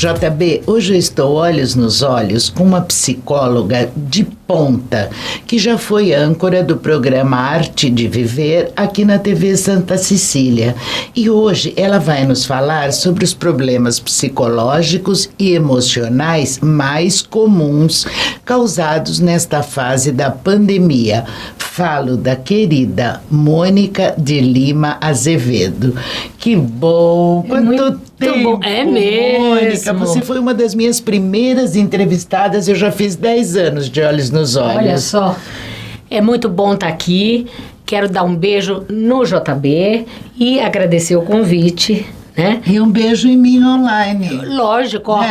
JB, hoje eu estou olhos nos olhos com uma psicóloga de ponta, que já foi âncora do programa Arte de Viver aqui na TV Santa Cecília. E hoje ela vai nos falar sobre os problemas psicológicos e emocionais mais comuns causados nesta fase da pandemia. Falo da querida Mônica de Lima Azevedo. Que bom! Quanto tempo! Bom. É mesmo! Mônica, você foi uma das minhas primeiras entrevistadas. Eu já fiz 10 anos de Olhos nos Olhos. Olha só, é muito bom estar aqui. Quero dar um beijo no JB e agradecer o convite, né? E um beijo em mim online. Lógico, ó.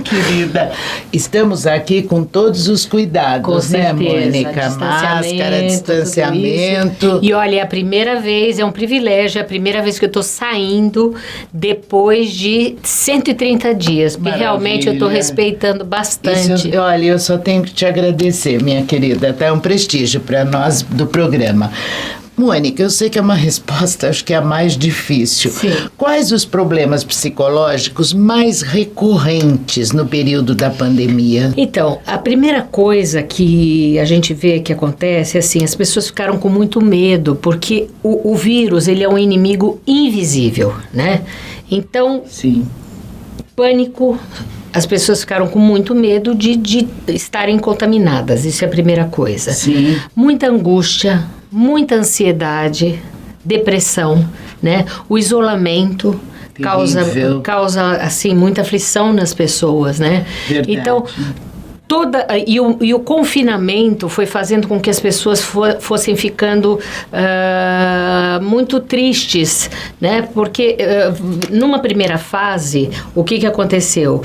Querida, estamos aqui com todos os cuidados, com né, certeza, Mônica? Máscara, distanciamento. E olha, é a primeira vez, é um privilégio, é a primeira vez que eu tô saindo depois de 130 dias, porque realmente eu tô respeitando bastante. Olha, eu só tenho que te agradecer, minha querida, tá? É um prestígio para nós do programa. Mônica, eu sei que é uma resposta, acho que é a mais difícil. Sim. Quais os problemas psicológicos mais recorrentes no período da pandemia? Então, a primeira coisa que a gente vê que acontece é assim, as pessoas ficaram com muito medo, porque o vírus, ele é um inimigo invisível, né? Então, sim, pânico. As pessoas ficaram com muito medo de estarem contaminadas, isso é a primeira coisa. Sim. Muita angústia, muita ansiedade, depressão, né? O isolamento causa assim, muita aflição nas pessoas, né? Verdade. Então, o confinamento foi fazendo com que as pessoas fossem ficando muito tristes, né? Porque numa primeira fase, o que aconteceu?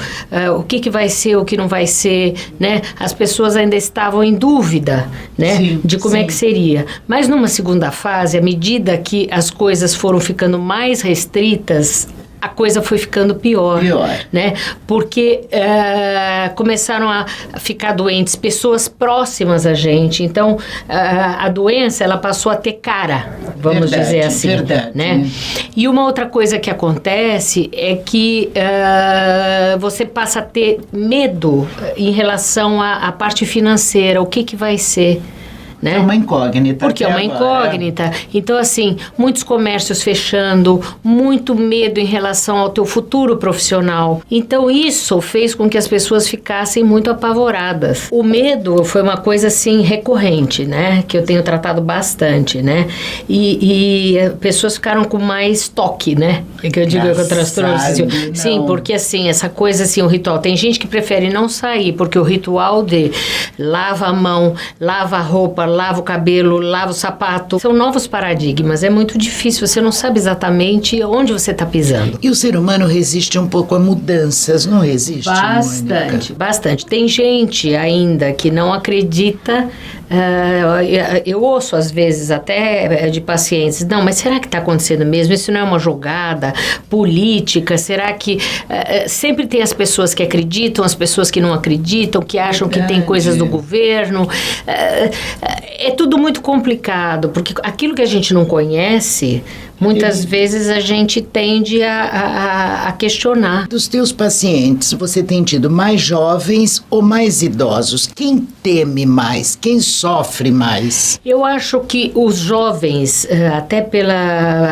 O que vai ser, o que não vai ser, né? As pessoas ainda estavam em dúvida, né? Sim, de como é que seria. Mas numa segunda fase, à medida que as coisas foram ficando mais restritas, a coisa foi ficando pior, né? Porque começaram a ficar doentes pessoas próximas a gente. Então, a doença, ela passou a ter cara, vamos dizer assim. Verdade. Né? E uma outra coisa que acontece é que você passa a ter medo em relação à parte financeira. O que vai ser? Né? É uma incógnita. Porque é uma incógnita. Então, assim, muitos comércios fechando, muito medo em relação ao teu futuro profissional. Então, isso fez com que as pessoas ficassem muito apavoradas. O medo foi uma coisa, assim, recorrente, né? Que eu tenho tratado bastante, né? E pessoas ficaram com mais toque, né? Que eu digo que eu transtorno. Sim, porque, assim, essa coisa, assim, o ritual. Tem gente que prefere não sair, porque o ritual de lava a mão, lava a roupa, lava o cabelo, lava o sapato. São novos paradigmas, é muito difícil, você não sabe exatamente onde você está pisando. E o ser humano resiste um pouco a mudanças, não resiste, Bastante, Mônica? bastante. Tem gente ainda que não acredita. Eu ouço às vezes até de pacientes, não, mas será que está acontecendo mesmo? Isso não é uma jogada política? Será que sempre tem as pessoas que acreditam, as pessoas que não acreditam, que acham que tem coisas do governo? É tudo muito complicado, porque aquilo que a gente não conhece, muitas vezes a gente tende a questionar. Dos teus pacientes, você tem tido mais jovens ou mais idosos? Quem teme mais? Quem sofre mais? Eu acho que os jovens, até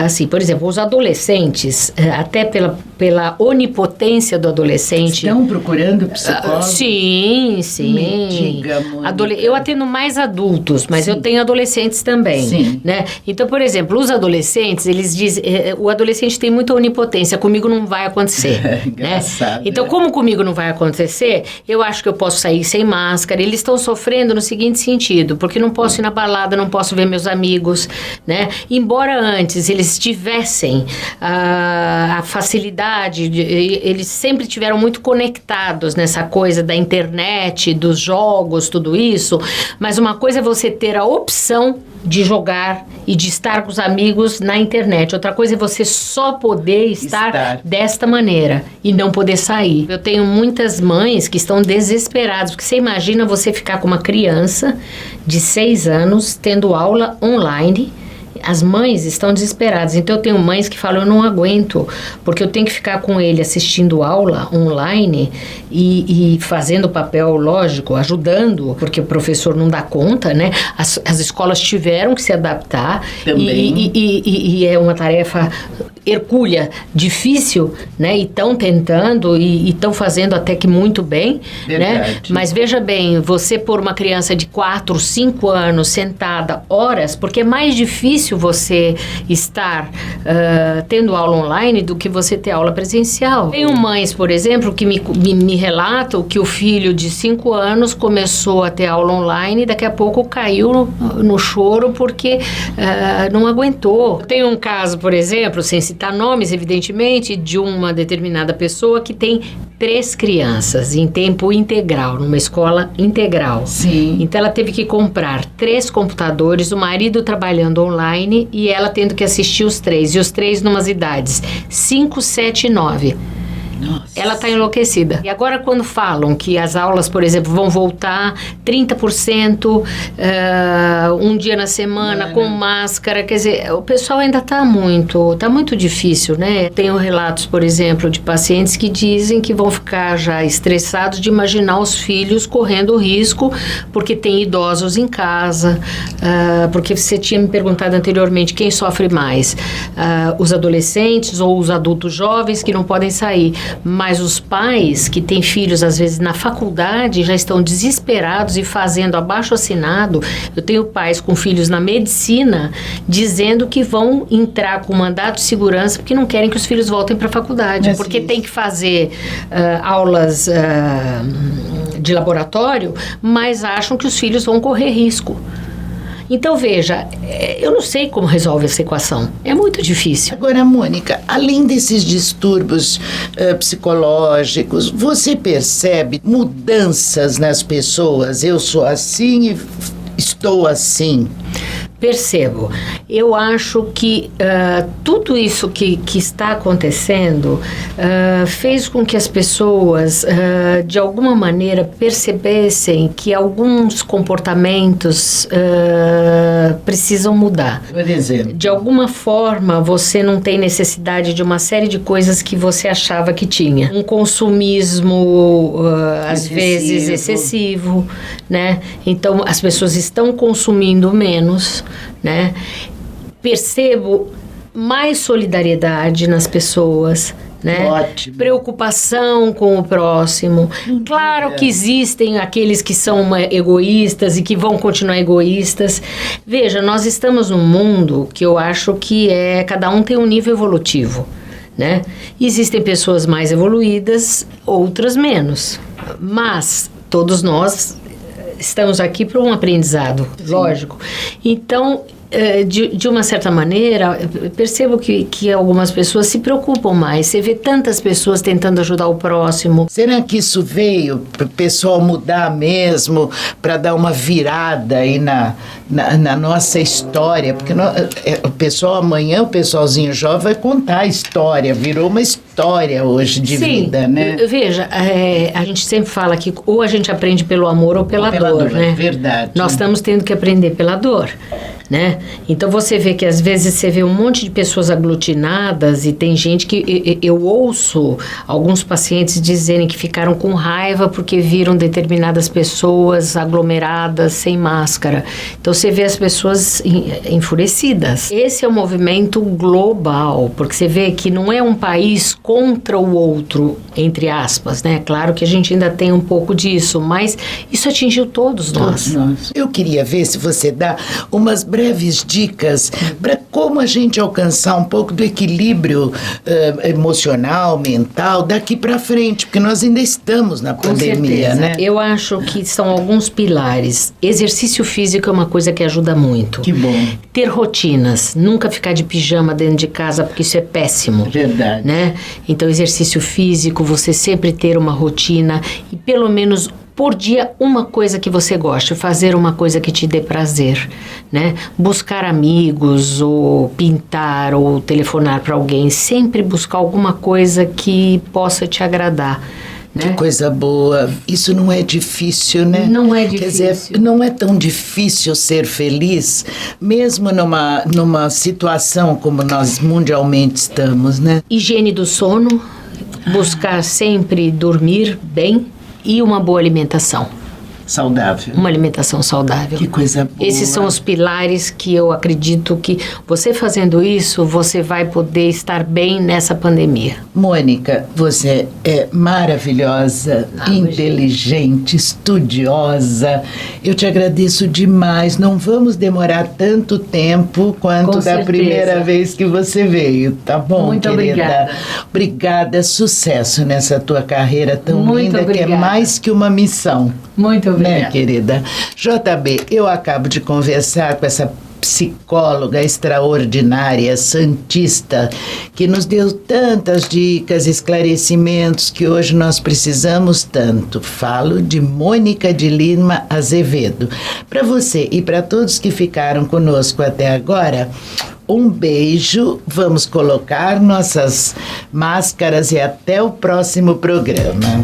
assim, por exemplo, os adolescentes, até pela onipotência do adolescente... Estão procurando psicólogo? Sim. Me diga, Mônica. Eu atendo mais adultos, mas eu tenho adolescentes também. Sim. Né? Então, por exemplo, os adolescentes, eles dizem... o adolescente tem muita onipotência, comigo não vai acontecer. Engraçado, né? Então, como comigo não vai acontecer, eu acho que eu posso sair sem máscara. Eles estão sofrendo no seguinte sentido, porque não posso ir na balada, não posso ver meus amigos, né? Embora antes eles tivessem a facilidade, eles sempre tiveram muito conectados nessa coisa da internet, dos jogos, tudo isso, mas uma coisa é você ter a opção de jogar e de estar com os amigos na internet. Outra coisa é você só poder estar desta maneira e não poder sair. Eu tenho muitas mães que estão desesperadas, porque você imagina você ficar com uma criança de 6 anos tendo aula online As mães estão desesperadas. Então, eu tenho mães que falam, eu não aguento, porque eu tenho que ficar com ele assistindo aula online e fazendo o papel, lógico, ajudando, porque o professor não dá conta, né? As escolas tiveram que se adaptar. Também. E é uma tarefa hercúlea, difícil, né? E estão tentando e estão fazendo até que muito bem, né? Mas veja bem, você pôr uma criança de 4, 5 anos sentada horas, porque é mais difícil você estar tendo aula online do que você ter aula presencial. Tenho mães, por exemplo, que me relatam que o filho de 5 anos começou a ter aula online e daqui a pouco caiu no choro porque não aguentou. Tenho um caso, por exemplo, sem citar nomes, evidentemente, de uma determinada pessoa que tem 3 crianças em tempo integral, numa escola integral. Sim. Então, ela teve que comprar 3 computadores, o marido trabalhando online e ela tendo que assistir os 3. E os 3 numas idades 5, 7 e 9. Nossa. Ela está enlouquecida. E agora, quando falam que as aulas, por exemplo, vão voltar 30%, um dia na semana, com máscara, quer dizer, o pessoal ainda está muito difícil, né? Tenho relatos, por exemplo, de pacientes que dizem que vão ficar já estressados de imaginar os filhos correndo risco, porque tem idosos em casa, porque você tinha me perguntado anteriormente quem sofre mais, os adolescentes ou os adultos jovens que não podem sair. Mas os pais que têm filhos, às vezes, na faculdade, já estão desesperados e fazendo abaixo-assinado. Eu tenho pais com filhos na medicina dizendo que vão entrar com mandado de segurança porque não querem que os filhos voltem para a faculdade. Porque tem que fazer aulas de laboratório, mas acham que os filhos vão correr risco. Então, veja, eu não sei como resolve essa equação. É muito difícil. Agora, Mônica, além desses distúrbios psicológicos, você percebe mudanças nas pessoas? Eu sou assim e estou assim. Percebo. Eu acho que tudo isso que está acontecendo fez com que as pessoas, de alguma maneira, percebessem que alguns comportamentos precisam mudar. Por exemplo? De alguma forma, você não tem necessidade de uma série de coisas que você achava que tinha. Um consumismo, às vezes, excessivo, né? Então, as pessoas estão consumindo menos, né? Percebo mais solidariedade nas pessoas, né? Ótimo. Preocupação com o próximo. Claro que existem aqueles que são egoístas e que vão continuar egoístas. Veja, nós estamos num mundo que eu acho que cada um tem um nível evolutivo, né? Existem pessoas mais evoluídas, outras menos. Mas todos nós estamos aqui para um aprendizado, lógico. Então, de uma certa maneira, percebo que algumas pessoas se preocupam mais. Você vê tantas pessoas tentando ajudar o próximo. Será que isso veio para o pessoal mudar mesmo, para dar uma virada aí na nossa história? Porque o pessoal amanhã, o pessoalzinho jovem vai contar a história, virou uma história hoje de vida, né? Veja, a gente sempre fala que ou a gente aprende pelo amor ou pela dor, né? Verdade. Nós estamos tendo que aprender pela dor, né? Então você vê que às vezes você vê um monte de pessoas aglutinadas e tem gente que eu ouço alguns pacientes dizerem que ficaram com raiva porque viram determinadas pessoas aglomeradas sem máscara. Então você vê as pessoas enfurecidas. Esse é um movimento global, porque você vê que não é um país contra o outro, entre aspas, né? Claro que a gente ainda tem um pouco disso, mas isso atingiu todos nós. Eu queria ver se você dá umas breves dicas para como a gente alcançar um pouco do equilíbrio emocional, mental, daqui para frente, porque nós ainda estamos na pandemia, né? Eu acho que são alguns pilares. Exercício físico é uma coisa que ajuda muito. Que bom. Ter rotinas, nunca ficar de pijama dentro de casa, porque isso é péssimo. Verdade. Né? Então, exercício físico, você sempre ter uma rotina e pelo menos por dia uma coisa que você goste, fazer uma coisa que te dê prazer, né? Buscar amigos, ou pintar, ou telefonar para alguém, sempre buscar alguma coisa que possa te agradar, Que coisa boa. Isso não é difícil, né? Não é difícil. Quer dizer, não é tão difícil ser feliz, mesmo numa situação como nós mundialmente estamos, né? Higiene do sono, buscar sempre dormir bem e uma boa alimentação. Saudável. Uma alimentação saudável. Que coisa boa. Esses são os pilares que eu acredito que você fazendo isso, você vai poder estar bem nessa pandemia. Mônica, você é maravilhosa, inteligente, estudiosa. Eu te agradeço demais. Não vamos demorar tanto tempo quanto da primeira vez que você veio, tá bom, muito querida? Obrigada. Obrigada, sucesso nessa tua carreira tão muito linda, obrigada. que é mais que uma missão. Muito obrigada. Né, querida? JB, eu acabo de conversar com essa psicóloga extraordinária, santista, que nos deu tantas dicas, esclarecimentos que hoje nós precisamos tanto. Falo de Mônica de Lima Azevedo. Para você e para todos que ficaram conosco até agora, um beijo, vamos colocar nossas máscaras e até o próximo programa.